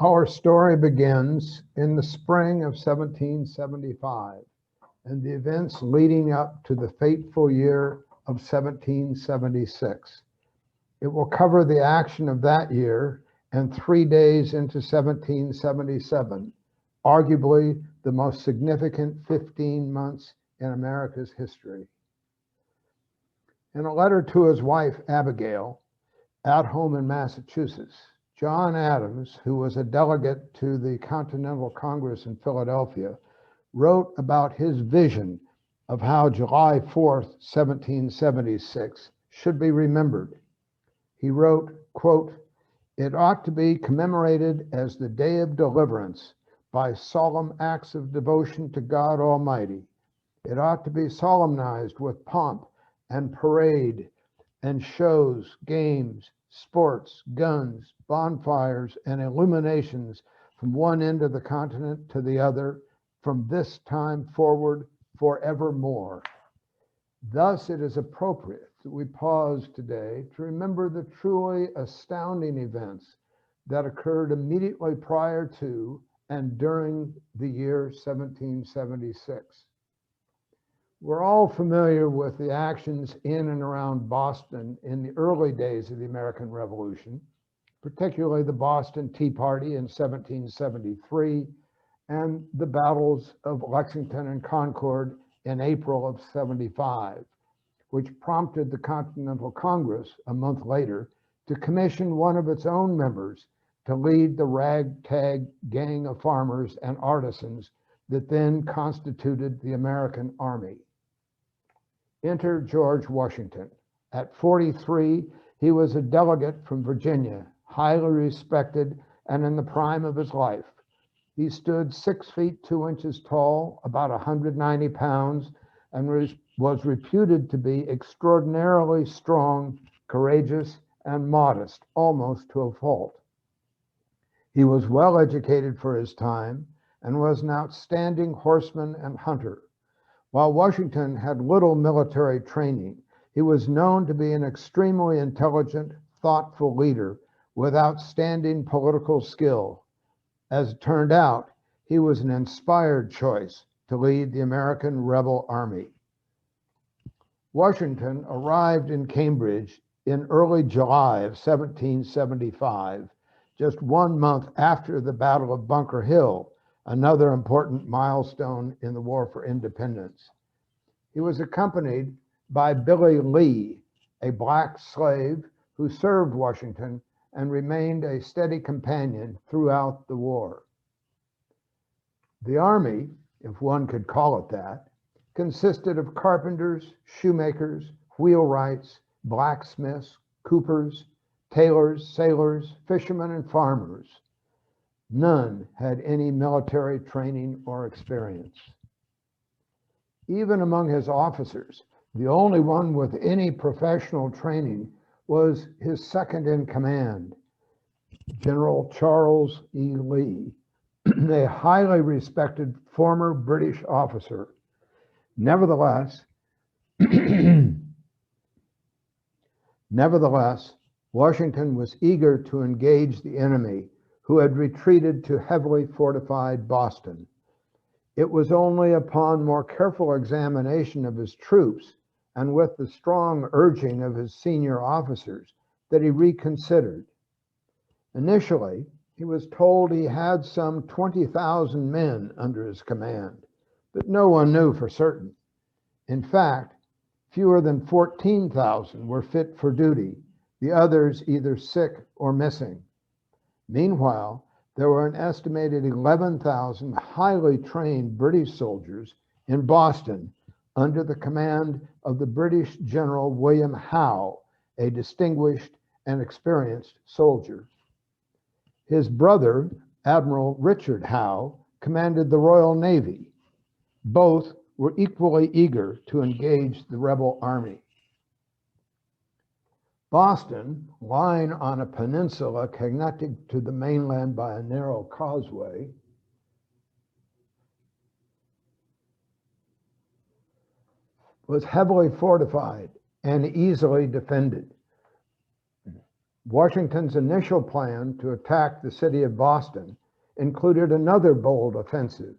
Our story begins in the spring of 1775 and the events leading up to the fateful year of 1776. It will cover the action of that year and 3 days into 1777, arguably the most significant 15 months in America's history. In a letter to his wife, Abigail, at home in Massachusetts, John Adams, who was a delegate to the Continental Congress in Philadelphia, wrote about his vision of how July 4th, 1776 should be remembered. He wrote, quote, "It ought to be commemorated as the day of deliverance by solemn acts of devotion to God Almighty. It ought to be solemnized with pomp and parade and shows, games, sports, guns, bonfires, and illuminations from one end of the continent to the other, from this time forward forevermore." Thus, it is appropriate that we pause today to remember the truly astounding events that occurred immediately prior to and during the year 1776. We're all familiar with the actions in and around Boston in the early days of the American Revolution, particularly the Boston Tea Party in 1773 and the battles of Lexington and Concord in April of 75, which prompted the Continental Congress a month later to commission one of its own members to lead the ragtag gang of farmers and artisans that then constituted the American Army. Enter George Washington. At 43, he was a delegate from Virginia, highly respected and in the prime of his life. He stood 6 feet 2 inches tall, about 190 pounds, and was reputed to be extraordinarily strong, courageous, and modest, almost to a fault. He was well educated for his time and was an outstanding horseman and hunter. While Washington had little military training, he was known to be an extremely intelligent, thoughtful leader with outstanding political skill. As it turned out, he was an inspired choice to lead the American rebel army. Washington arrived in Cambridge in early July of 1775, just 1 month after the Battle of Bunker Hill, another important milestone in the War for Independence. He was accompanied by Billy Lee, a black slave who served Washington and remained a steady companion throughout the war. The army, if one could call it that, consisted of carpenters, shoemakers, wheelwrights, blacksmiths, coopers, tailors, sailors, fishermen, and farmers. None had any military training or experience. Even among his officers, the only one with any professional training was his second in command, General Charles E. Lee, a highly respected former British officer. Nevertheless, Washington was eager to engage the enemy, who had retreated to heavily fortified Boston. It was only upon more careful examination of his troops and with the strong urging of his senior officers that he reconsidered. Initially, he was told he had some 20,000 men under his command, but no one knew for certain. In fact, fewer than 14,000 were fit for duty, the others either sick or missing. Meanwhile, there were an estimated 11,000 highly trained British soldiers in Boston under the command of the British General William Howe, a distinguished and experienced soldier. His brother, Admiral Richard Howe, commanded the Royal Navy. Both were equally eager to engage the rebel army. Boston, lying on a peninsula connected to the mainland by a narrow causeway, was heavily fortified and easily defended. Washington's initial plan to attack the city of Boston included another bold offensive.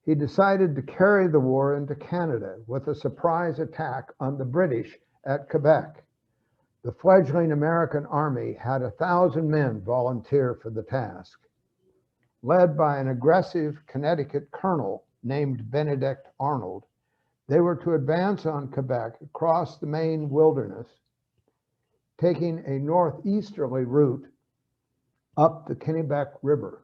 He decided to carry the war into Canada with a surprise attack on the British at Quebec. The fledgling American army had 1,000 men volunteer for the task. Led by an aggressive Connecticut colonel named Benedict Arnold, they were to advance on Quebec across the Maine wilderness, taking a northeasterly route up the Kennebec River.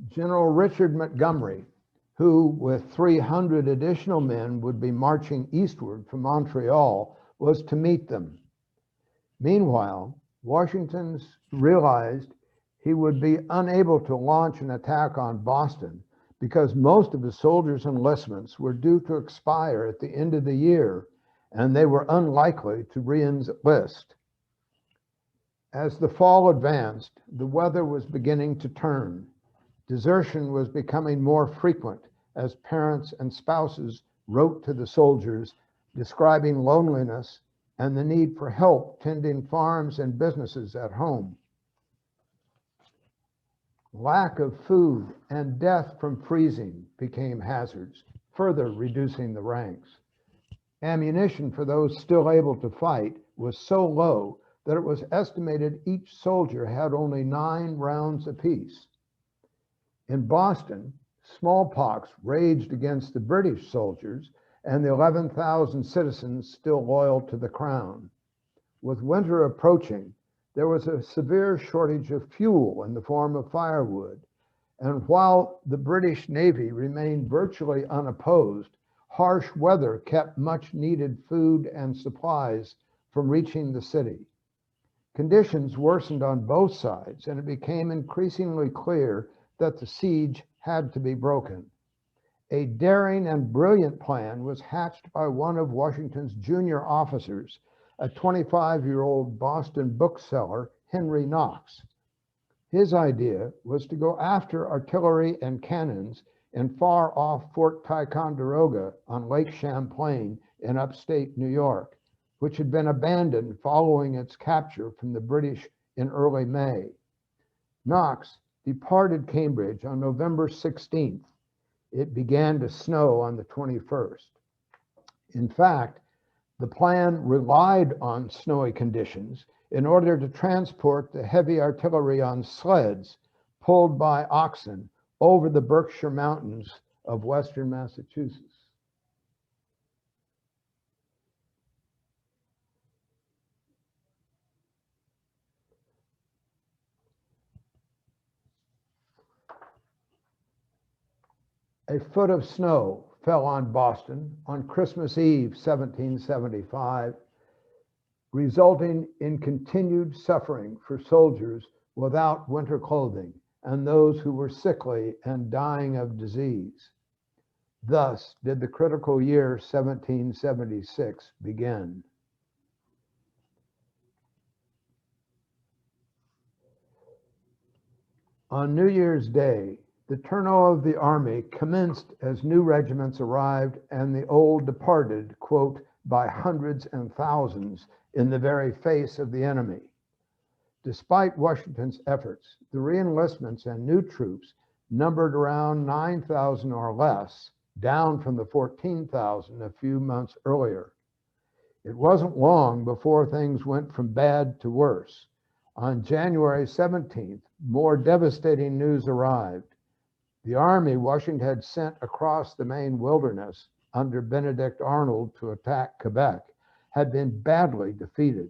General Richard Montgomery, who with 300 additional men would be marching eastward from Montreal, was to meet them. Meanwhile, Washington realized he would be unable to launch an attack on Boston because most of his soldiers' enlistments were due to expire at the end of the year, and they were unlikely to re-enlist. As the fall advanced, the weather was beginning to turn. Desertion was becoming more frequent as parents and spouses wrote to the soldiers describing loneliness and the need for help tending farms and businesses at home. Lack of food and death from freezing became hazards, further reducing the ranks. Ammunition for those still able to fight was so low that it was estimated each soldier had only 9 rounds apiece. In Boston, smallpox raged against the British soldiers and the 11,000 citizens still loyal to the crown. With winter approaching, there was a severe shortage of fuel in the form of firewood, and while the British Navy remained virtually unopposed, harsh weather kept much needed food and supplies from reaching the city. Conditions worsened on both sides, and it became increasingly clear that the siege had to be broken. A daring and brilliant plan was hatched by one of Washington's junior officers, a 25-year-old Boston bookseller, Henry Knox. His idea was to go after artillery and cannons in far-off Fort Ticonderoga on Lake Champlain in upstate New York, which had been abandoned following its capture from the British in early May. Knox departed Cambridge on November 16th. It began to snow on the 21st. In fact, the plan relied on snowy conditions in order to transport the heavy artillery on sleds pulled by oxen over the Berkshire Mountains of western Massachusetts. A foot of snow fell on Boston on Christmas Eve, 1775, resulting in continued suffering for soldiers without winter clothing and those who were sickly and dying of disease. Thus did the critical year 1776 begin. On New Year's Day, the turnout of the army commenced as new regiments arrived and the old departed, quote, by hundreds and thousands in the very face of the enemy. Despite Washington's efforts, the reenlistments and new troops numbered around 9,000 or less, down from the 14,000 a few months earlier. It wasn't long before things went from bad to worse. On January 17th, more devastating news arrived. The army Washington had sent across the Maine wilderness under Benedict Arnold to attack Quebec had been badly defeated.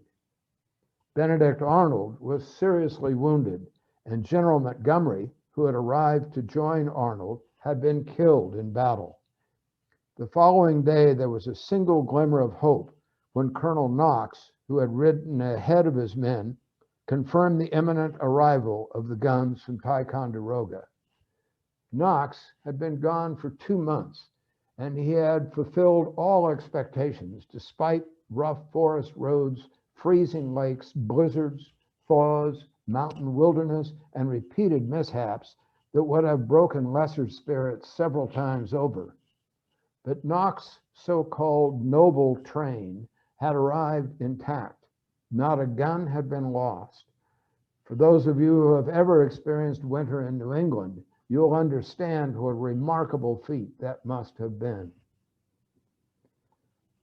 Benedict Arnold was seriously wounded, and General Montgomery, who had arrived to join Arnold, had been killed in battle. The following day, there was a single glimmer of hope when Colonel Knox, who had ridden ahead of his men, confirmed the imminent arrival of the guns from Ticonderoga. Knox had been gone for 2 months, and he had fulfilled all expectations despite rough forest roads, freezing lakes, blizzards, thaws, mountain wilderness, and repeated mishaps that would have broken lesser spirits several times over. But Knox's so-called noble train had arrived intact. Not a gun had been lost. For those of you who have ever experienced winter in New England, you'll understand what a remarkable feat that must have been.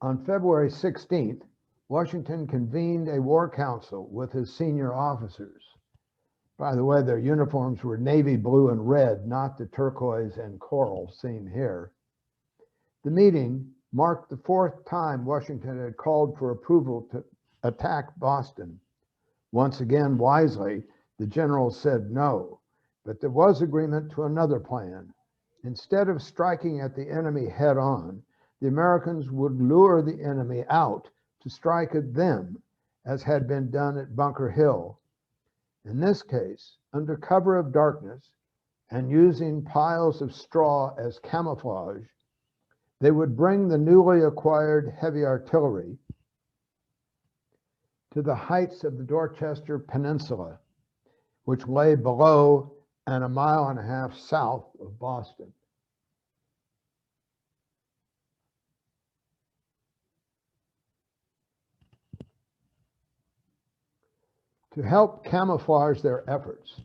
On February 16th, Washington convened a war council with his senior officers. By the way, their uniforms were navy blue and red, not the turquoise and coral seen here. The meeting marked the fourth time Washington had called for approval to attack Boston. Once again, wisely, the generals said no, but there was agreement to another plan. Instead of striking at the enemy head on, the Americans would lure the enemy out to strike at them, as had been done at Bunker Hill. In this case, under cover of darkness and using piles of straw as camouflage, they would bring the newly acquired heavy artillery to the heights of the Dorchester Peninsula, which lay below and a mile and a half south of Boston. To help camouflage their efforts,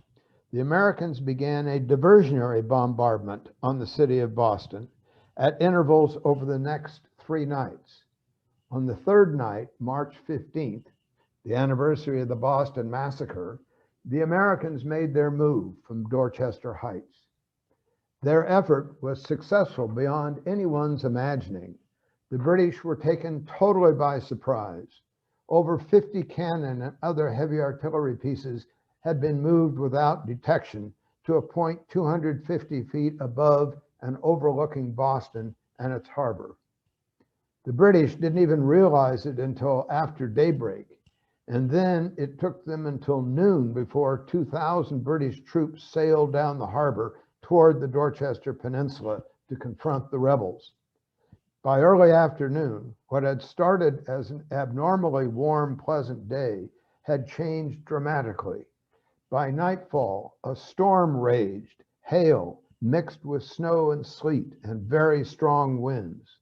the Americans began a diversionary bombardment on the city of Boston at intervals over the next 3 nights. On the third night, March 15th, the anniversary of the Boston Massacre, the Americans made their move from Dorchester Heights. Their effort was successful beyond anyone's imagining. The British were taken totally by surprise. Over 50 cannon and other heavy artillery pieces had been moved without detection to a point 250 feet above and overlooking Boston and its harbor. The British didn't even realize it until after daybreak, and then it took them until noon before 2,000 British troops sailed down the harbor toward the Dorchester Peninsula to confront the rebels. By early afternoon, what had started as an abnormally warm, pleasant day had changed dramatically. By nightfall, a storm raged, hail mixed with snow and sleet and very strong winds.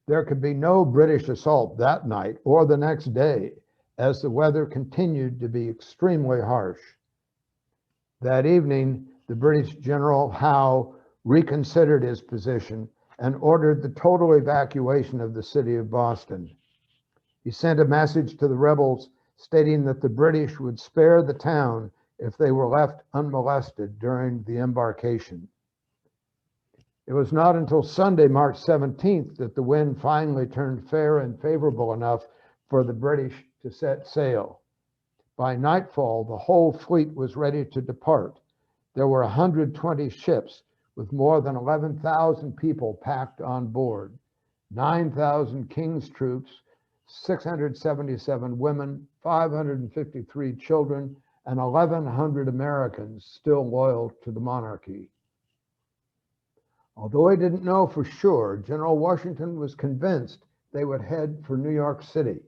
There could be no British assault that night or the next day, as the weather continued to be extremely harsh. That evening, the British General Howe reconsidered his position and ordered the total evacuation of the city of Boston. He sent a message to the rebels stating that the British would spare the town if they were left unmolested during the embarkation. It was not until Sunday, March 17th, that the wind finally turned fair and favorable enough for the British to set sail. By nightfall, the whole fleet was ready to depart. There were 120 ships with more than 11,000 people packed on board, 9,000 King's troops, 677 women, 553 children, and 1,100 Americans still loyal to the monarchy. Although he didn't know for sure, General Washington was convinced they would head for New York City.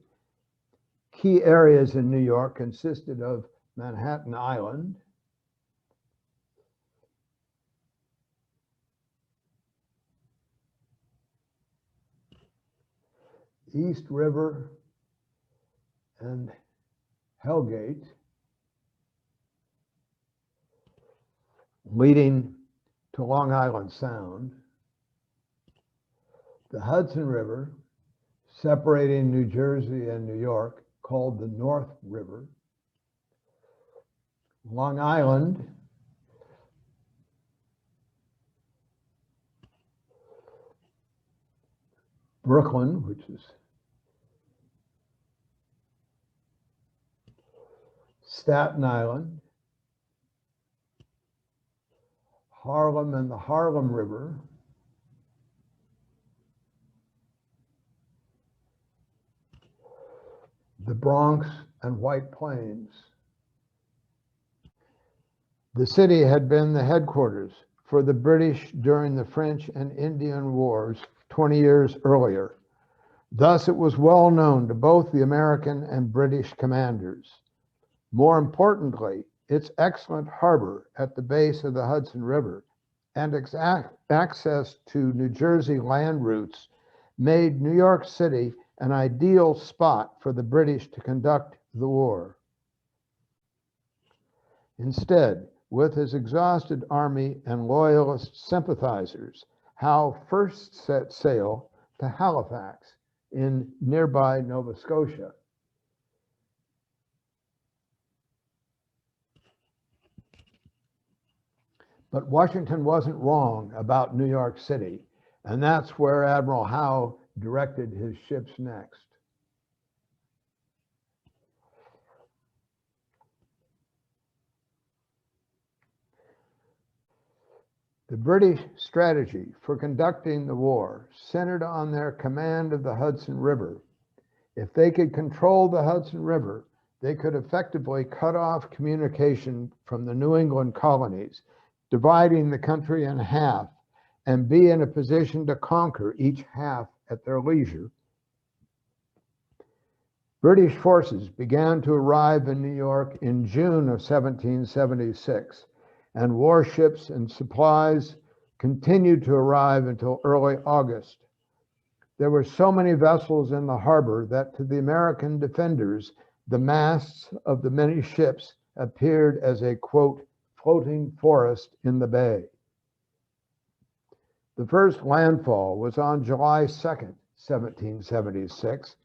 Key areas in New York consisted of Manhattan Island, East River and Hellgate, leading to Long Island Sound, the Hudson River, separating New Jersey and New York, called the North River, Long Island, Brooklyn, which is Staten Island, Harlem and the Harlem River, the Bronx and White Plains. The city had been the headquarters for the British during the French and Indian Wars 20 years earlier. Thus, it was well known to both the American and British commanders. More importantly, its excellent harbor at the base of the Hudson River and access to New Jersey land routes made New York City an ideal spot for the British to conduct the war. Instead, with his exhausted army and loyalist sympathizers, Howe first set sail to Halifax in nearby Nova Scotia. But Washington wasn't wrong about New York City, and that's where Admiral Howe directed his ships next. The British strategy for conducting the war centered on their command of the Hudson River. If they could control the Hudson River, they could effectively cut off communication from the New England colonies, dividing the country in half, and be in a position to conquer each half at their leisure. British forces began to arrive in New York in June of 1776, and warships and supplies continued to arrive until early August. There were so many vessels in the harbor that to the American defenders, the masts of the many ships appeared as a, quote, floating forest in the bay. The first landfall was on July 2nd, 1776,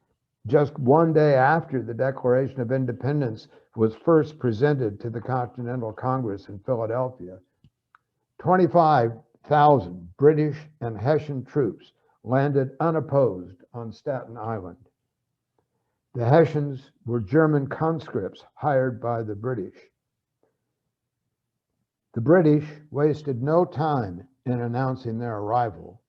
just one day after the Declaration of Independence was first presented to the Continental Congress in Philadelphia. 25,000 British and Hessian troops landed unopposed on Staten Island. The Hessians were German conscripts hired by the British. The British wasted no time in announcing their arrival.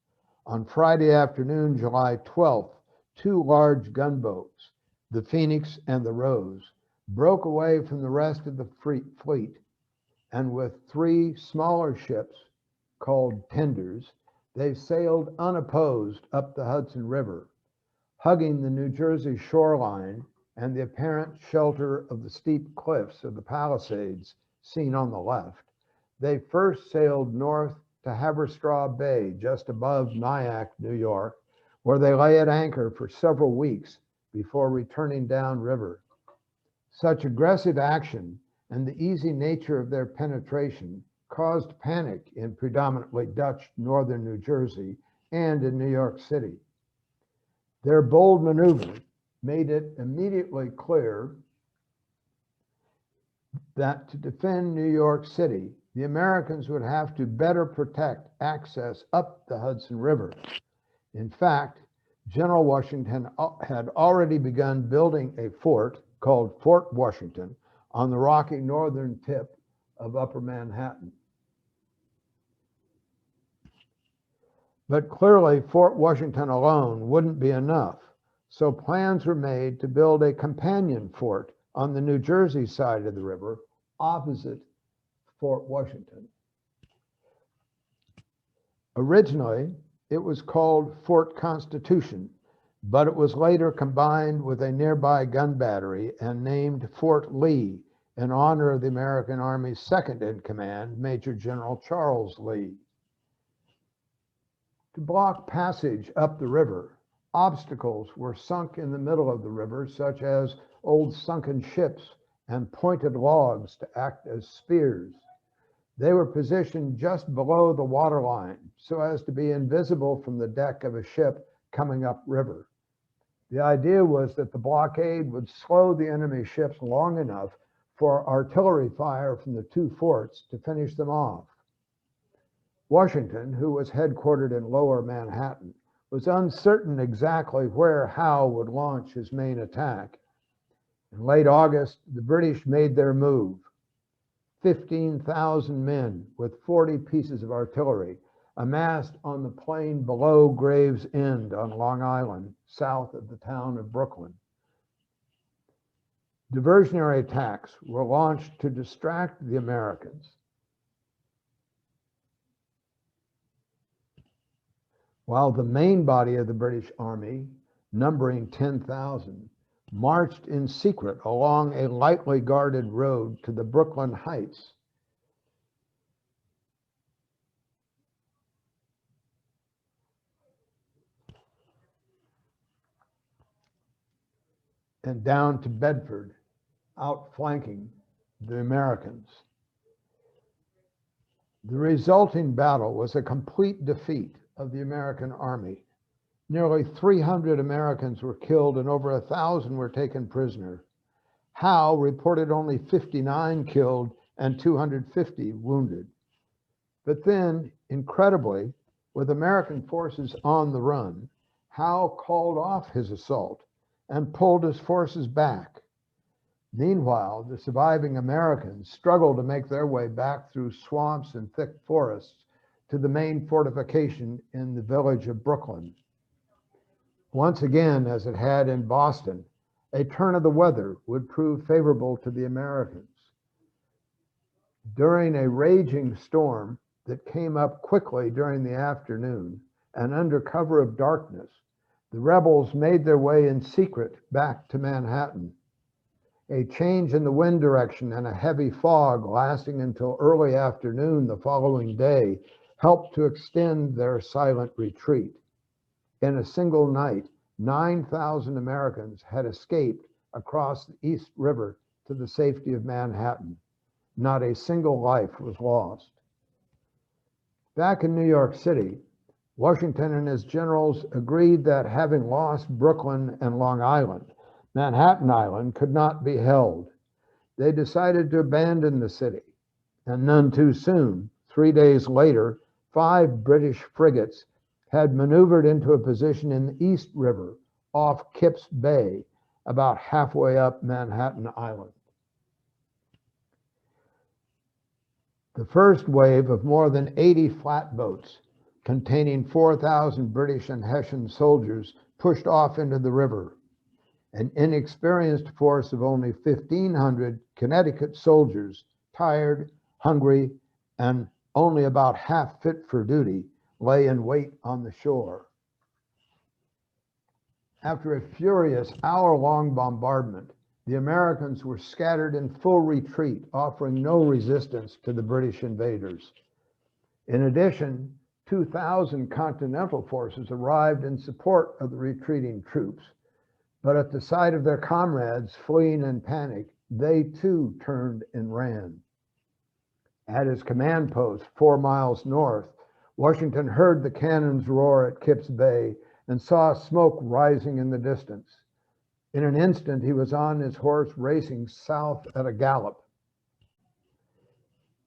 On Friday afternoon, July 12th, two large gunboats, the Phoenix and the Rose, broke away from the rest of the fleet, and with three smaller ships called tenders, they sailed unopposed up the Hudson River, hugging the New Jersey shoreline and the apparent shelter of the steep cliffs of the Palisades seen on the left. They first sailed north to Haverstraw Bay, just above Nyack, New York, where they lay at anchor for several weeks before returning downriver. Such aggressive action and the easy nature of their penetration caused panic in predominantly Dutch northern New Jersey and in New York City. Their bold maneuver made it immediately clear that to defend New York City, the Americans would have to better protect access up the Hudson River. In fact, General Washington had already begun building a fort called Fort Washington on the rocky northern tip of Upper Manhattan. But clearly, Fort Washington alone wouldn't be enough, so plans were made to build a companion fort on the New Jersey side of the river opposite Fort Washington. Originally, it was called Fort Constitution, but it was later combined with a nearby gun battery and named Fort Lee in honor of the American Army's second in command, Major General Charles Lee. To block passage up the river, obstacles were sunk in the middle of the river, such as old sunken ships and pointed logs to act as spears. They were positioned just below the waterline so as to be invisible from the deck of a ship coming upriver. The idea was that the blockade would slow the enemy ships long enough for artillery fire from the two forts to finish them off. Washington, who was headquartered in Lower Manhattan, was uncertain exactly where Howe would launch his main attack. In late August, the British made their move. 15,000 men with 40 pieces of artillery amassed on the plain below Graves End on Long Island, south of the town of Brooklyn. Diversionary attacks were launched to distract the Americans. While the main body of the British Army, numbering 10,000, marched in secret along a lightly guarded road to the Brooklyn Heights. and down to Bedford, outflanking the Americans. The resulting battle was a complete defeat of the American army. Nearly 300 Americans were killed and over 1,000 were taken prisoner. Howe reported only 59 killed and 250 wounded. But then, incredibly, with American forces on the run, Howe called off his assault and pulled his forces back. Meanwhile, the surviving Americans struggled to make their way back through swamps and thick forests to the main fortification in the village of Brooklyn. Once again, as it had in Boston, a turn of the weather would prove favorable to the Americans. During a raging storm that came up quickly during the afternoon and under cover of darkness, the rebels made their way in secret back to Manhattan. A change in the wind direction and a heavy fog lasting until early afternoon the following day helped to extend their silent retreat. In a single night, 9,000 Americans had escaped across the East River to the safety of Manhattan. Not a single life was lost. Back in New York City, Washington and his generals agreed that having lost Brooklyn and Long Island, Manhattan Island could not be held. They decided to abandon the city, and none too soon. 3 days later, 5 British frigates had maneuvered into a position in the East River off Kip's Bay, about halfway up Manhattan Island. The first wave of more than 80 flatboats containing 4,000 British and Hessian soldiers pushed off into the river. An inexperienced force of only 1,500 Connecticut soldiers, tired, hungry, and only about half fit for duty, lay in wait on the shore. After a furious hour-long bombardment, the Americans were scattered in full retreat, offering no resistance to the British invaders. In addition, 2,000 Continental forces arrived in support of the retreating troops. But at the sight of their comrades fleeing in panic, they too turned and ran. At his command post 4 miles north, Washington heard the cannons roar at Kip's Bay and saw smoke rising in the distance. In an instant, he was on his horse racing south at a gallop.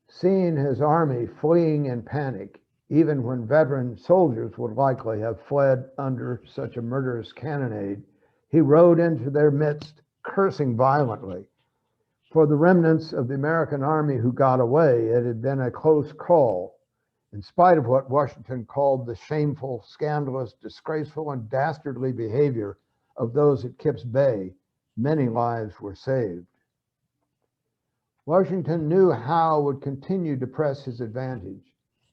Seeing his army fleeing in panic, even when veteran soldiers would likely have fled under such a murderous cannonade, he rode into their midst, cursing violently. For the remnants of the American army who got away, it had been a close call. In spite of what Washington called the shameful, scandalous, disgraceful, and dastardly behavior of those at Kip's Bay, many lives were saved. Washington knew Howe would continue to press his advantage,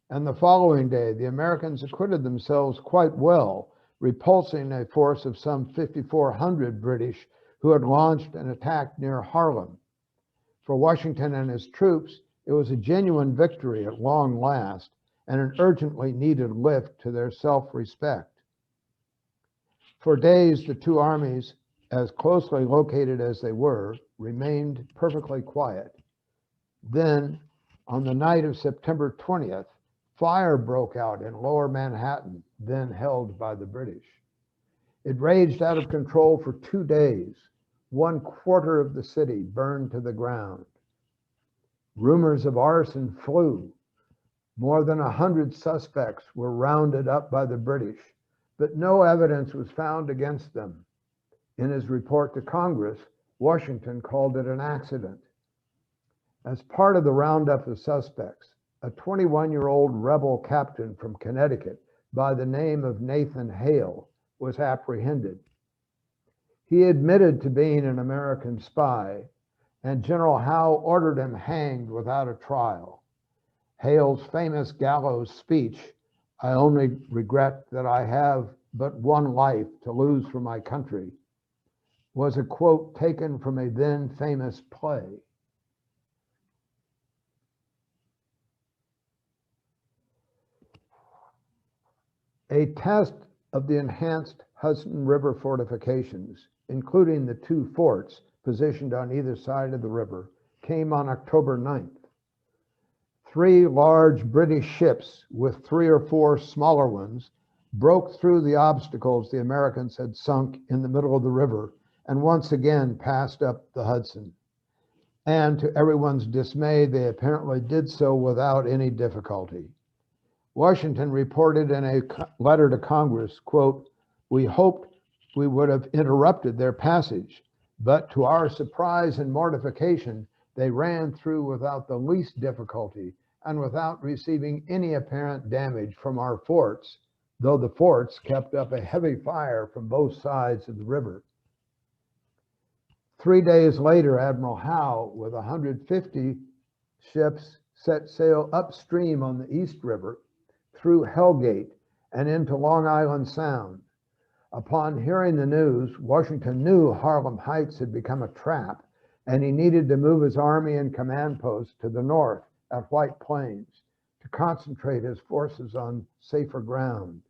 and the following day, the Americans acquitted themselves quite well, repulsing a force of some 5,400 British who had launched an attack near Harlem. For Washington and his troops, it was a genuine victory at long last and an urgently needed lift to their self-respect. For days, the two armies, as closely located as they were, remained perfectly quiet. Then, on the night of September 20th, fire broke out in lower Manhattan, then held by the British. It raged out of control for 2 days. 1/4 of the city burned to the ground. Rumors of arson flew. More than 100 suspects were rounded up by the British, but no evidence was found against them. In his report to Congress, Washington called it an accident. As part of the roundup of suspects, a 21-year-old rebel captain from Connecticut by the name of Nathan Hale was apprehended. He admitted to being an American spy, and General Howe ordered him hanged without a trial. Hale's famous gallows speech, "I only regret that I have but one life to lose for my country," was a quote taken from a then famous play. A test of the enhanced Hudson River fortifications including the two forts positioned on either side of the river, came on October 9th. 3 large British ships with 3 or 4 smaller ones broke through the obstacles the Americans had sunk in the middle of the river and once again passed up the Hudson. And to everyone's dismay, they apparently did so without any difficulty. Washington reported in a letter to Congress, quote, "We hoped we would have interrupted their passage, but to our surprise and mortification, they ran through without the least difficulty and without receiving any apparent damage from our forts, though the forts kept up a heavy fire from both sides of the river." 3 days later, Admiral Howe, with 150 ships, set sail upstream on the East River through Hell Gate and into Long Island Sound. Upon hearing the news, Washington knew Harlem Heights had become a trap, and he needed to move his army and command posts to the north at White Plains to concentrate his forces on safer ground.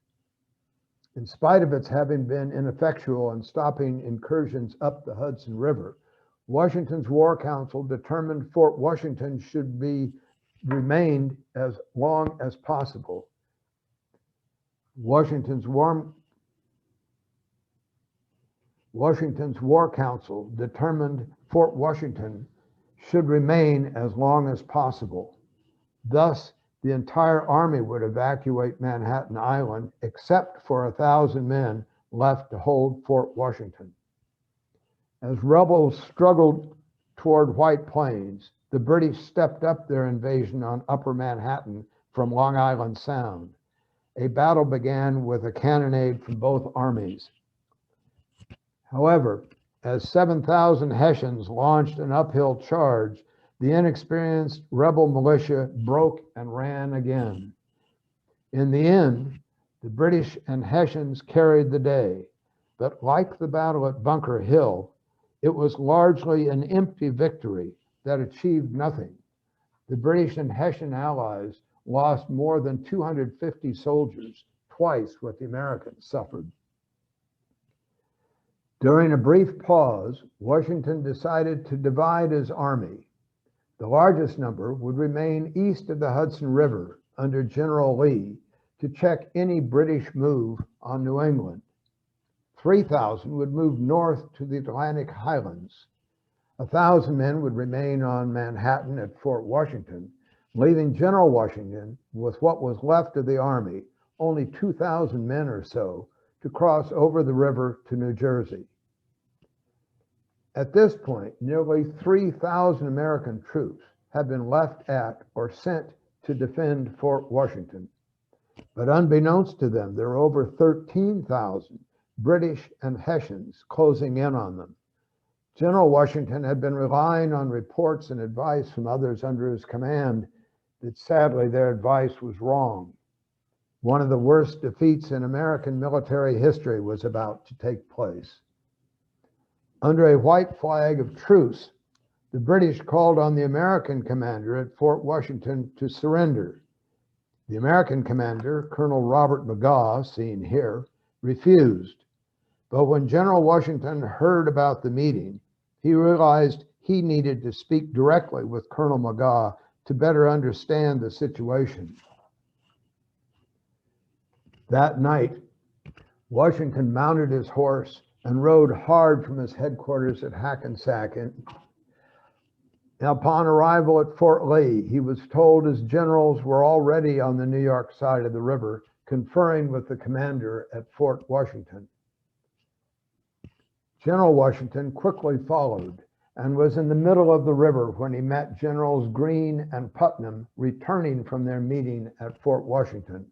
In spite of its having been ineffectual in stopping incursions up the Hudson River, Washington's War Council determined Fort Washington should be remained as long as possible. Washington's War Council determined Fort Washington should remain as long as possible. Thus, the entire army would evacuate Manhattan Island except for 1,000 men left to hold Fort Washington. As rebels struggled toward White Plains, the British stepped up their invasion on Upper Manhattan from Long Island Sound. A battle began with a cannonade from both armies. However, as 7,000 Hessians launched an uphill charge, the inexperienced rebel militia broke and ran again. In the end, the British and Hessians carried the day, but like the battle at Bunker Hill, it was largely an empty victory that achieved nothing. The British and Hessian allies lost more than 250 soldiers, twice what the Americans suffered. During a brief pause, Washington decided to divide his army. The largest number would remain east of the Hudson River under General Lee to check any British move on New England. 3,000 would move north to the Atlantic Highlands. 1,000 men would remain on Manhattan at Fort Washington, leaving General Washington with what was left of the army, only 2,000 men or so, to cross over the river to New Jersey. At this point, nearly 3,000 American troops had been left at or sent to defend Fort Washington. But unbeknownst to them, there were over 13,000 British and Hessians closing in on them. General Washington had been relying on reports and advice from others under his command that sadly their advice was wrong. One of the worst defeats in American military history was about to take place. Under a white flag of truce, the British called on the American commander at Fort Washington to surrender. The American commander, Colonel Robert McGaw, seen here, refused. But when General Washington heard about the meeting, he realized he needed to speak directly with Colonel McGaw to better understand the situation. That night, Washington mounted his horse and rode hard from his headquarters at Hackensack. And upon arrival at Fort Lee, he was told his generals were already on the New York side of the river, conferring with the commander at Fort Washington. General Washington quickly followed and was in the middle of the river when he met Generals Greene and Putnam returning from their meeting at Fort Washington.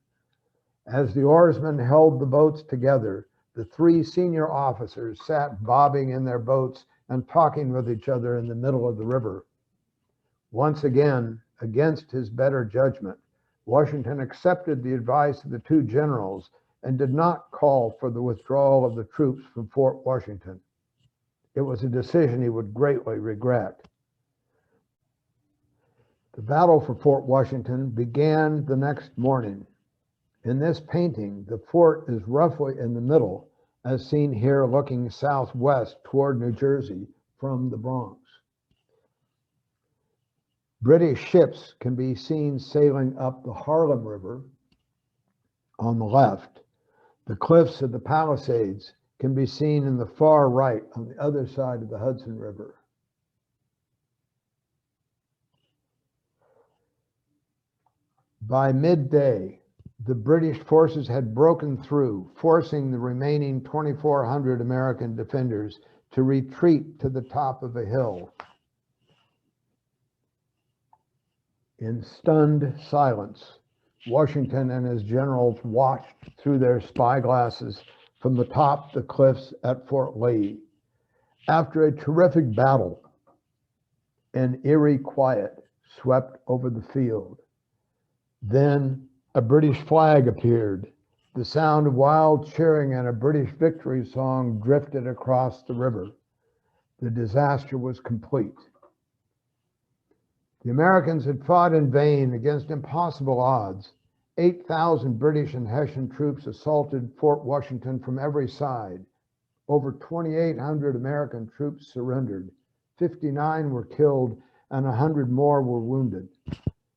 As the oarsmen held the boats together, the 3 senior officers sat bobbing in their boats and talking with each other in the middle of the river. Once again, against his better judgment, Washington accepted the advice of the 2 generals and did not call for the withdrawal of the troops from Fort Washington. It was a decision he would greatly regret. The battle for Fort Washington began the next morning. In this painting, the fort is roughly in the middle, as seen here looking southwest toward New Jersey from the Bronx. British ships can be seen sailing up the Harlem River on the left. The cliffs of the Palisades can be seen in the far right on the other side of the Hudson River. By midday, the British forces had broken through, forcing the remaining 2,400 American defenders to retreat to the top of a hill. In stunned silence, Washington and his generals watched through their spyglasses from the top of the cliffs at Fort Lee. After a terrific battle, an eerie quiet swept over the field. Then a British flag appeared. The sound of wild cheering and a British victory song drifted across the river. The disaster was complete. The Americans had fought in vain against impossible odds. 8,000 British and Hessian troops assaulted Fort Washington from every side. Over 2,800 American troops surrendered. 59 were killed and 100 more were wounded.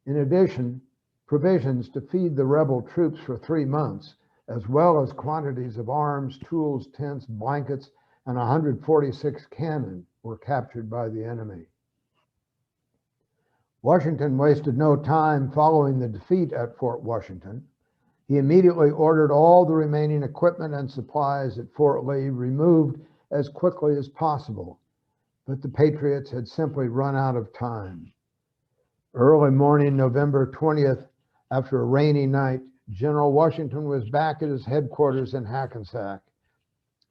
In addition, provisions to feed the rebel troops for 3 months, as well as quantities of arms, tools, tents, blankets, and 146 cannon were captured by the enemy. Washington wasted no time following the defeat at Fort Washington. He immediately ordered all the remaining equipment and supplies at Fort Lee removed as quickly as possible, but the Patriots had simply run out of time. Early morning, November 20th, after a rainy night, General Washington was back at his headquarters in Hackensack.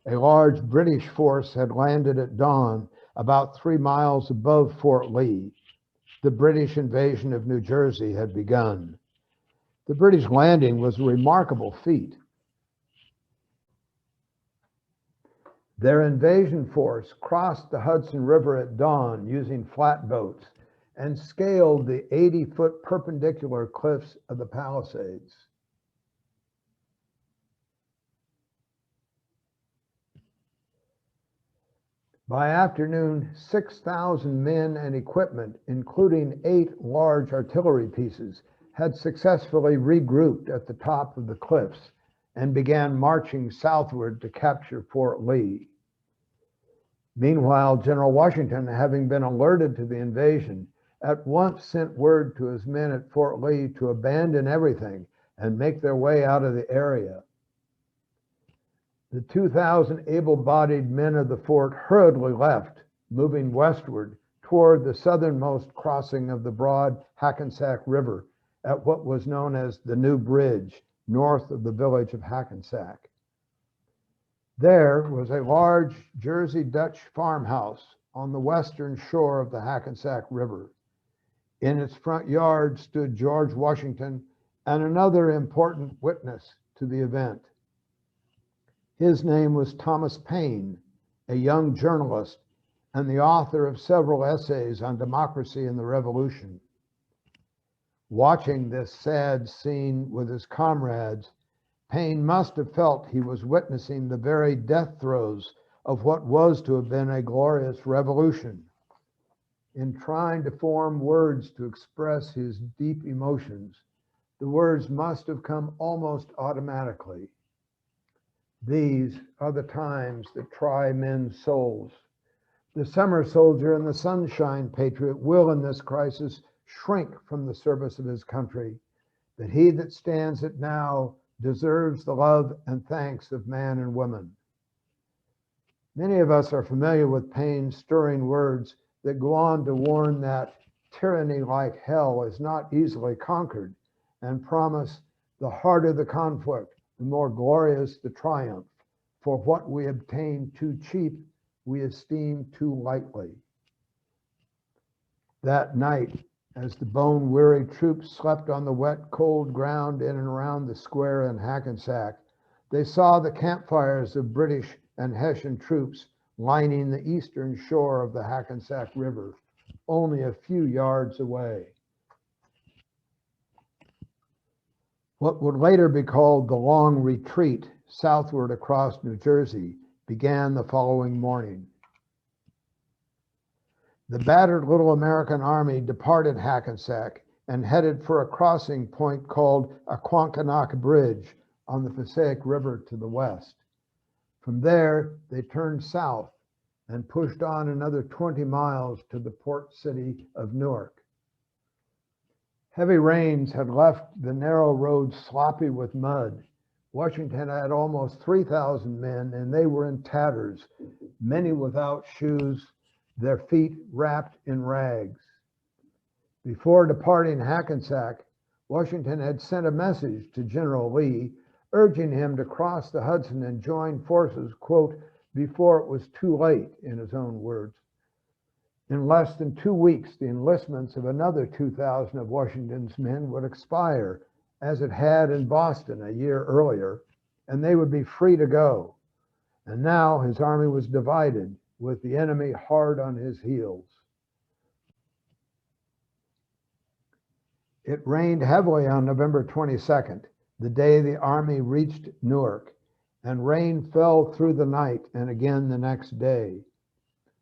A large British force had landed at dawn about 3 miles above Fort Lee. The British invasion of New Jersey had begun. The British landing was a remarkable feat. Their invasion force crossed the Hudson River at dawn using flatboats and scaled the 80-foot perpendicular cliffs of the Palisades. By afternoon, 6,000 men and equipment, including 8 large artillery pieces, had successfully regrouped at the top of the cliffs and began marching southward to capture Fort Lee. Meanwhile, General Washington, having been alerted to the invasion, at once sent word to his men at Fort Lee to abandon everything and make their way out of the area. The 2,000 able-bodied men of the fort hurriedly left, moving westward toward the southernmost crossing of the broad Hackensack River at what was known as the New Bridge, north of the village of Hackensack. There was a large Jersey Dutch farmhouse on the western shore of the Hackensack River. In its front yard stood George Washington and another important witness to the event. His name was Thomas Paine, a young journalist and the author of several essays on democracy and the revolution. Watching this sad scene with his comrades, Paine must have felt he was witnessing the very death throes of what was to have been a glorious revolution. In trying to form words to express his deep emotions, the words must have come almost automatically. These are the times that try men's souls. The summer soldier and the sunshine patriot will, in this crisis, shrink from the service of his country, but he that stands it now deserves the love and thanks of man and woman. Many of us are familiar with Paine's stirring words that go on to warn that tyranny like hell is not easily conquered and promise the harder the conflict, the more glorious the triumph. For what we obtain too cheap, we esteem too lightly. That night, as the bone-weary troops slept on the wet, cold ground in and around the square in Hackensack, they saw the campfires of British and Hessian troops lining the eastern shore of the Hackensack River, only a few yards away. What would later be called the Long Retreat southward across New Jersey began the following morning. The battered little American army departed Hackensack and headed for a crossing point called Aquancannock Bridge on the Passaic River to the west. From there, they turned south and pushed on another 20 miles to the port city of Newark. Heavy rains had left the narrow roads sloppy with mud. Washington had almost 3,000 men, and they were in tatters, many without shoes, their feet wrapped in rags. Before departing Hackensack, Washington had sent a message to General Lee, urging him to cross the Hudson and join forces, quote, before it was too late, in his own words. In less than 2 weeks, the enlistments of another 2,000 of Washington's men would expire, as it had in Boston a year earlier, and they would be free to go. And now his army was divided, with the enemy hard on his heels. It rained heavily on November 22nd, the day the army reached Newark, and rain fell through the night and again the next day.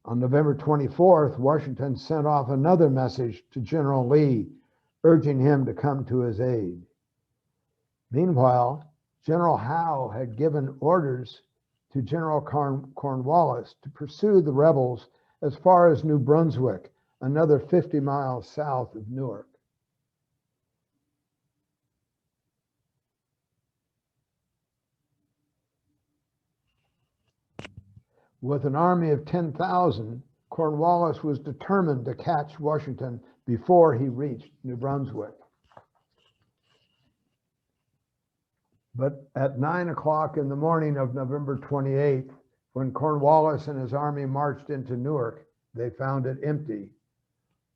On November 24th, Washington sent off another message to General Lee, urging him to come to his aid. Meanwhile, General Howe had given orders to General Cornwallis to pursue the rebels as far as New Brunswick, another 50 miles south of Newark. With an army of 10,000, Cornwallis was determined to catch Washington before he reached New Brunswick. But at 9 o'clock in the morning of November 28th, when Cornwallis and his army marched into Newark, they found it empty.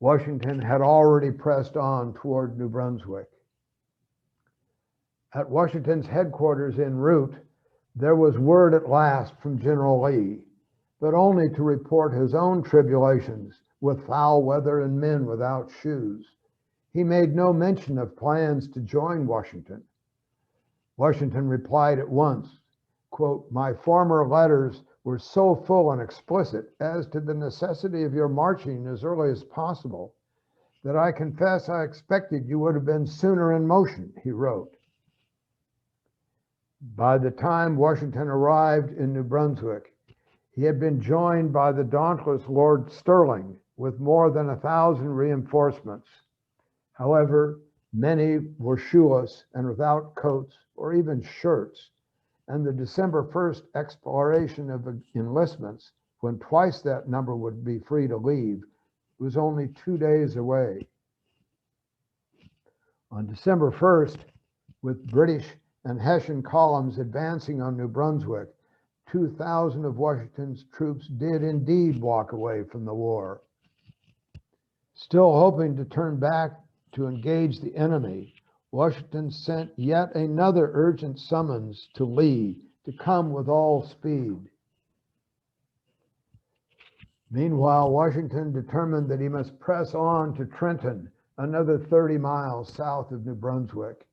Washington had already pressed on toward New Brunswick. At Washington's headquarters en route, there was word at last from General Lee, but only to report his own tribulations with foul weather and men without shoes. He made no mention of plans to join Washington. Washington replied at once, quote, my former letters were so full and explicit as to the necessity of your marching as early as possible that I confess I expected you would have been sooner in motion, he wrote. By the time Washington arrived in New Brunswick, he had been joined by the dauntless Lord Stirling with more than 1,000 reinforcements. However, many were shoeless and without coats or even shirts, and the December 1st exploration of enlistments, when twice that number would be free to leave, was only 2 days away. On December 1st, with British and Hessian columns advancing on New Brunswick, 2,000 of Washington's troops did indeed walk away from the war. Still hoping to turn back to engage the enemy, Washington sent yet another urgent summons to Lee to come with all speed. Meanwhile, Washington determined that he must press on to Trenton, another 30 miles south of New Brunswick,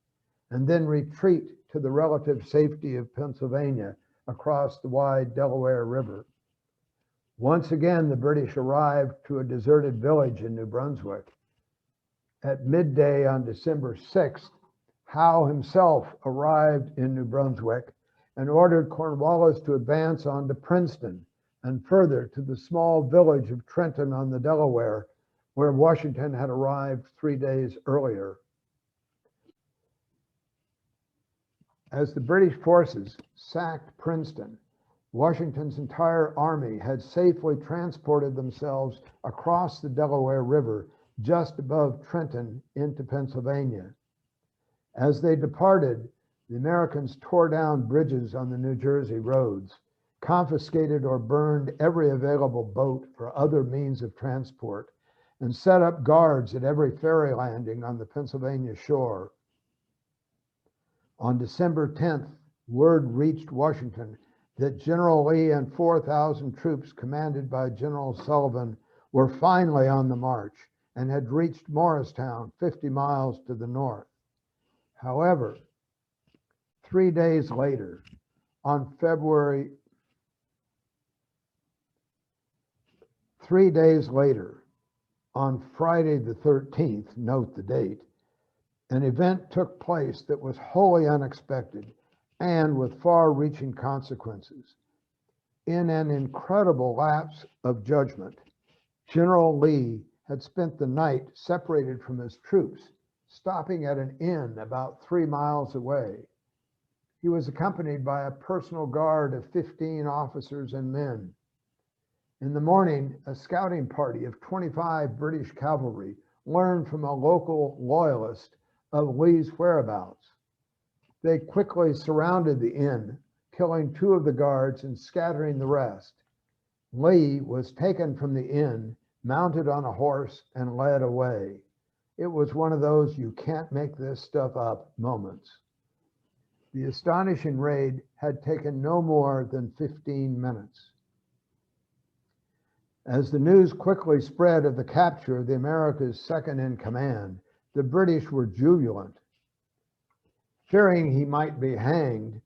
and then retreat to the relative safety of Pennsylvania across the wide Delaware River. Once again, the British arrived to a deserted village in New Brunswick. At midday on December 6th, Howe himself arrived in New Brunswick and ordered Cornwallis to advance on to Princeton and further to the small village of Trenton on the Delaware, where Washington had arrived 3 days earlier. As the British forces sacked Princeton, Washington's entire army had safely transported themselves across the Delaware River just above Trenton into Pennsylvania. As they departed, the Americans tore down bridges on the New Jersey roads, confiscated or burned every available boat for other means of transport, and set up guards at every ferry landing on the Pennsylvania shore. On December 10th, word reached Washington that General Lee and 4,000 troops commanded by General Sullivan were finally on the march and had reached Morristown, 50 miles to the north. However, 3 days later, on February 3 days later, on Friday the 13th, note the date, an event took place that was wholly unexpected and with far-reaching consequences. In an incredible lapse of judgment, General Lee had spent the night separated from his troops, stopping at an inn about 3 miles away. He was accompanied by a personal guard of 15 officers and men. In the morning, a scouting party of 25 British cavalry learned from a local loyalist of Lee's whereabouts. They quickly surrounded the inn, killing 2 of the guards and scattering the rest. Lee was taken from the inn, mounted on a horse, and led away. It was one of those you can't make this stuff up moments. The astonishing raid had taken no more than 15 minutes. As the news quickly spread of the capture of the America's second in command, the British were jubilant. Fearing he might be hanged,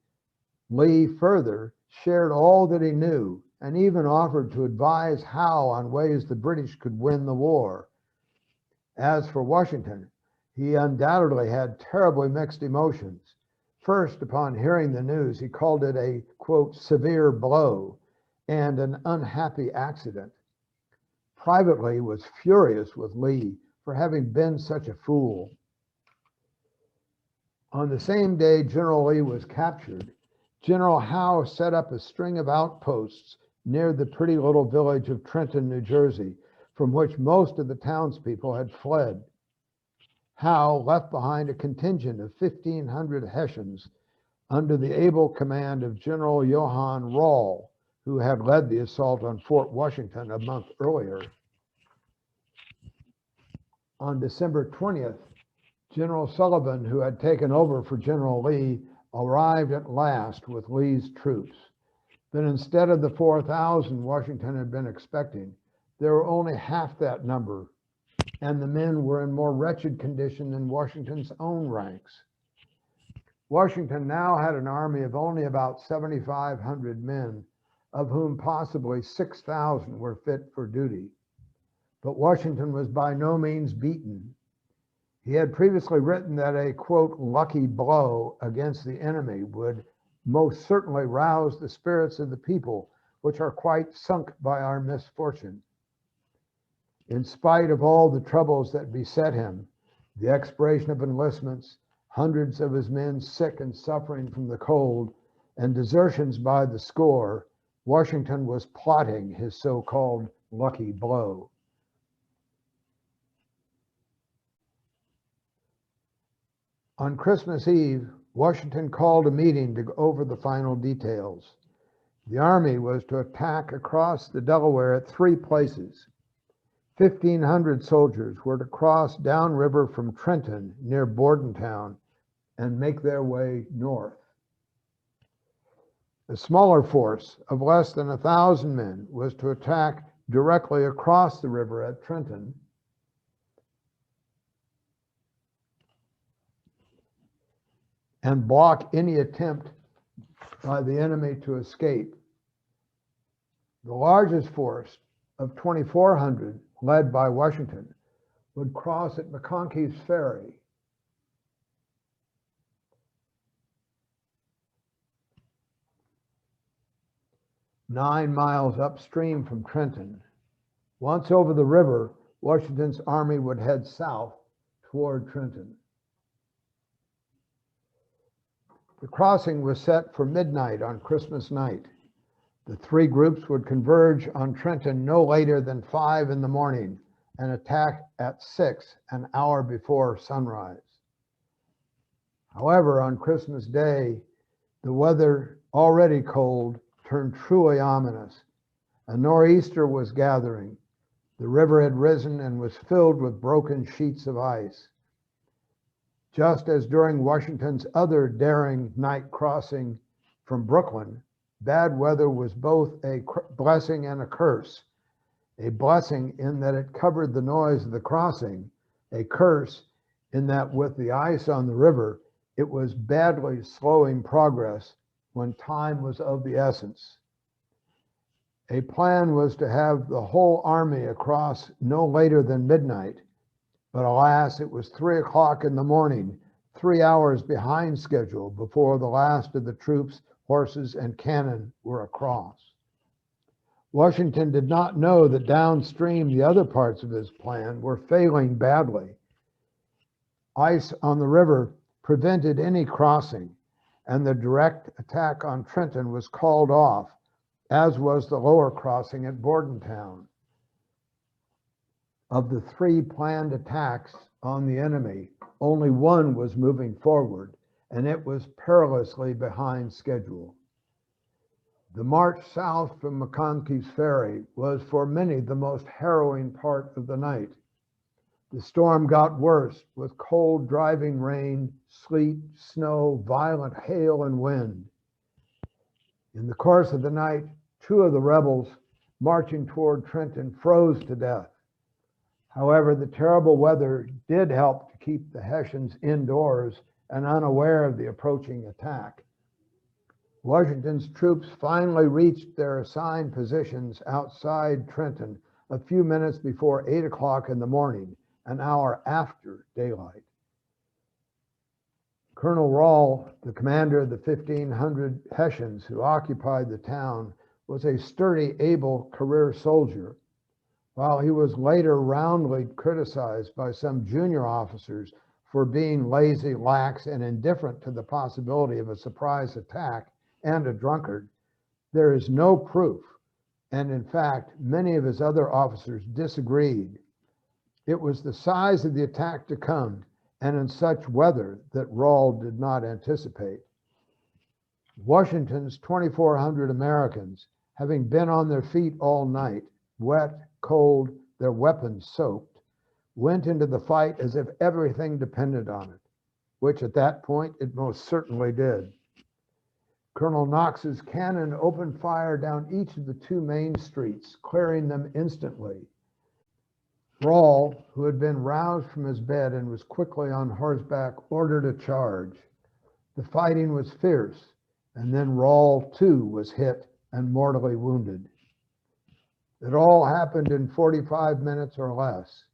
Lee further shared all that he knew and even offered to advise Howe on ways the British could win the war. As for Washington, he undoubtedly had terribly mixed emotions. First, upon hearing the news, he called it a, quote, severe blow and an unhappy accident. Privately, he was furious with Lee for having been such a fool. On the same day General Lee was captured, General Howe set up a string of outposts near the pretty little village of Trenton, New Jersey, from which most of the townspeople had fled. Howe left behind a contingent of 1,500 Hessians under the able command of General Johann Rall, who had led the assault on Fort Washington a month earlier. On December 20th, General Sullivan, who had taken over for General Lee, arrived at last with Lee's troops. But instead of the 4,000 Washington had been expecting, there were only half that number, and the men were in more wretched condition than Washington's own ranks. Washington now had an army of only about 7,500 men, of whom possibly 6,000 were fit for duty. But Washington was by no means beaten. He had previously written that a, quote, lucky blow against the enemy would most certainly rouse the spirits of the people, which are quite sunk by our misfortune. In spite of all the troubles that beset him, the expiration of enlistments, hundreds of his men sick and suffering from the cold, and desertions by the score, Washington was plotting his so-called lucky blow. On Christmas Eve, Washington called a meeting to go over the final details. The army was to attack across the Delaware at 3 places. 1,500 soldiers were to cross downriver from Trenton near Bordentown and make their way north. A smaller force of less than 1,000 men was to attack directly across the river at Trenton and block any attempt by the enemy to escape. The largest force of 2,400, led by Washington, would cross at McConkey's Ferry. "9 miles upstream from Trenton. Once over the river, Washington's army would head south toward Trenton. The crossing was set for midnight on Christmas night. The 3 groups would converge on Trenton no later than 5 in the morning and attack at 6, an hour before sunrise. However, on Christmas Day, the weather, already cold, turned truly ominous. A nor'easter was gathering. The river had risen and was filled with broken sheets of ice. Just as during Washington's other daring night crossing from Brooklyn, bad weather was both a blessing and a curse. A blessing in that it covered the noise of the crossing, a curse in that with the ice on the river, It was badly slowing progress when time was of the essence. A plan was to have the whole army across no later than midnight, but alas, it was 3 o'clock in the morning, 3 hours behind schedule before the last of the troops, horses, and cannon were across. Washington did not know that downstream the other parts of his plan were failing badly. Ice on the river prevented any crossing, and the direct attack on Trenton was called off, as was the lower crossing at Bordentown. Of the 3 planned attacks on the enemy, only one was moving forward, and it was perilously behind schedule. The march south from McConkey's Ferry was for many the most harrowing part of the night. The storm got worse with cold driving rain, sleet, snow, violent hail, and wind. In the course of the night, 2 of the rebels marching toward Trenton froze to death. However, the terrible weather did help to keep the Hessians indoors and unaware of the approaching attack. Washington's troops finally reached their assigned positions outside Trenton a few minutes before 8 o'clock in the morning, an hour after daylight. Colonel Rahl, the commander of the 1,500 Hessians who occupied the town, was a sturdy, able career soldier. While he was later roundly criticized by some junior officers for being lazy, lax, and indifferent to the possibility of a surprise attack, and a drunkard, there is no proof, and in fact, many of his other officers disagreed. It was the size of the attack to come, and in such weather, that Rahl did not anticipate. Washington's 2,400 Americans, having been on their feet all night, wet, cold, their weapons soaked, went into the fight as if everything depended on it, which at that point it most certainly did. Colonel Knox's cannon opened fire down each of the 2 main streets, clearing them instantly. Rahl, who had been roused from his bed and was quickly on horseback, ordered a charge. The fighting was fierce, and then Rahl too was hit and mortally wounded. It all happened in 45 minutes or less.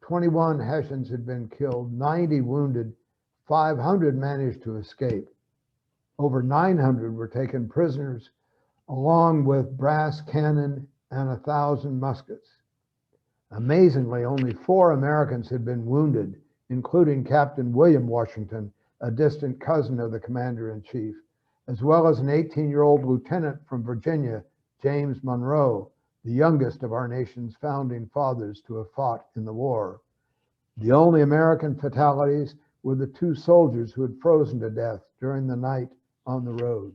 21 Hessians had been killed, 90 wounded, 500 managed to escape. Over 900 were taken prisoners, along with brass cannon and 1,000 muskets. Amazingly, only 4 Americans had been wounded, including Captain William Washington, a distant cousin of the commander-in-chief, as well as an 18-year-old lieutenant from Virginia, James Monroe, the youngest of our nation's founding fathers to have fought in the war. The only American fatalities were the 2 soldiers who had frozen to death during the night on the road.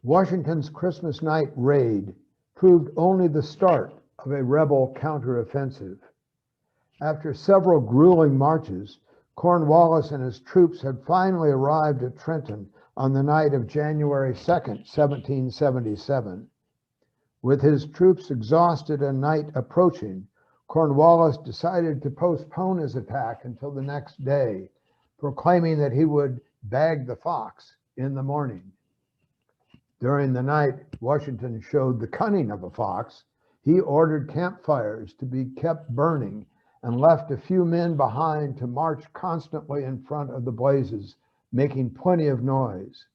Washington's Christmas night raid proved only the start of a rebel counteroffensive. After several grueling marches, Cornwallis and his troops had finally arrived at Trenton on the night of January 2nd, 1777. With his troops exhausted and night approaching, Cornwallis decided to postpone his attack until the next day, proclaiming that he would bag the fox in the morning. During the night, Washington showed the cunning of a fox. He ordered campfires to be kept burning and left a few men behind to march constantly in front of the blazes, making plenty of noise.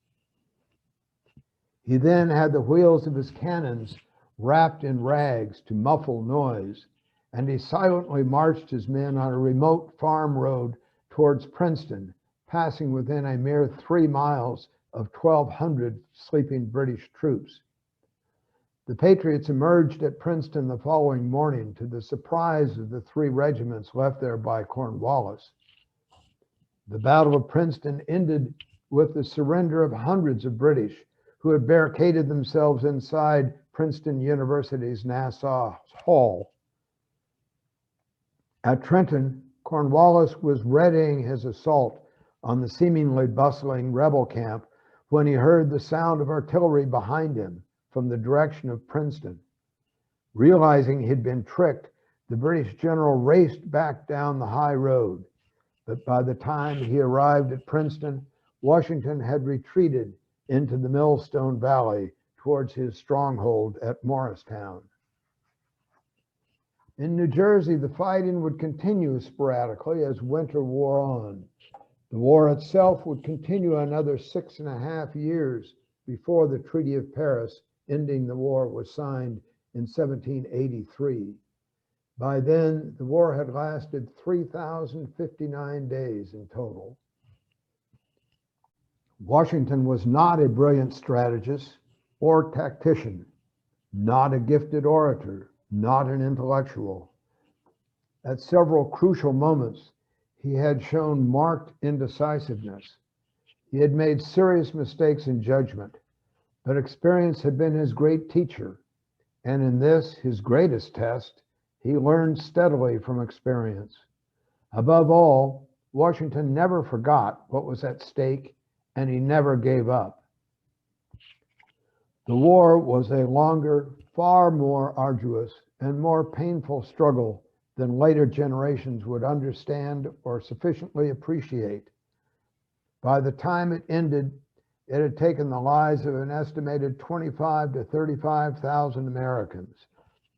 He then had the wheels of his cannons wrapped in rags to muffle noise, and he silently marched his men on a remote farm road towards Princeton, passing within a mere 3 miles of 1,200 sleeping British troops. The Patriots emerged at Princeton the following morning to the surprise of the 3 regiments left there by Cornwallis. The Battle of Princeton ended with the surrender of hundreds of British who had barricaded themselves inside Princeton University's Nassau Hall. At Trenton, Cornwallis was readying his assault on the seemingly bustling rebel camp when he heard the sound of artillery behind him from the direction of Princeton. Realizing he'd been tricked, The British general raced back down the high road, but by the time he arrived at Princeton, Washington had retreated into the Millstone Valley towards his stronghold at Morristown. In New Jersey, the fighting would continue sporadically as winter wore on. The war itself would continue another 6.5 years before the Treaty of Paris ending the war was signed in 1783. By then, the war had lasted 3,059 days in total. Washington was not a brilliant strategist or tactician, not a gifted orator, not an intellectual. At several crucial moments, he had shown marked indecisiveness. He had made serious mistakes in judgment, but experience had been his great teacher, and in this, his greatest test, he learned steadily from experience. Above all, Washington never forgot what was at stake, and he never gave up. The war was a longer, far more arduous, and more painful struggle than later generations would understand or sufficiently appreciate. By the time it ended, it had taken the lives of an estimated 25,000 to 35,000 Americans,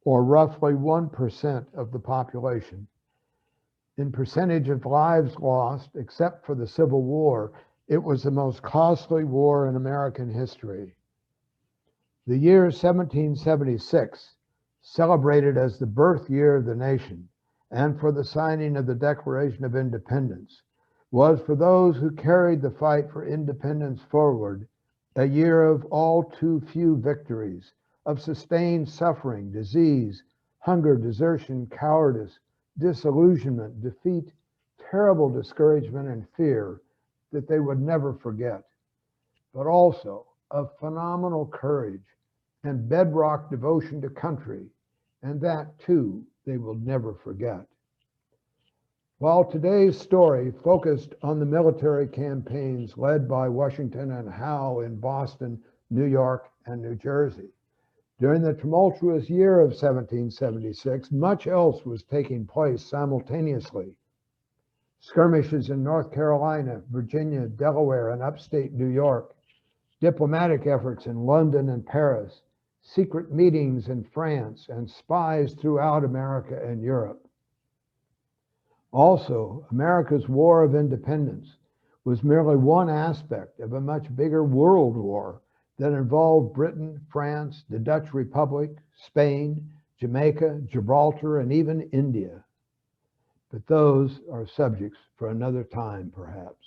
or roughly 1% of the population. In percentage of lives lost, except for the Civil War, it was the most costly war in American history. The year 1776, celebrated as the birth year of the nation and for the signing of the Declaration of Independence, was for those who carried the fight for independence forward a year of all too few victories, of sustained suffering, disease, hunger, desertion, cowardice, disillusionment, defeat, terrible discouragement, and fear that they would never forget, but also of phenomenal courage and bedrock devotion to country, and that too they will never forget. While today's story focused on the military campaigns led by Washington and Howe in Boston, New York, and New Jersey, during the tumultuous year of 1776, much else was taking place simultaneously. Skirmishes in North Carolina, Virginia, Delaware, and upstate New York, diplomatic efforts in London and Paris, secret meetings in France, and spies throughout America and Europe. Also, America's War of Independence was merely one aspect of a much bigger world war that involved Britain, France, the Dutch Republic, Spain, Jamaica, Gibraltar, and even India. But those are subjects for another time, perhaps.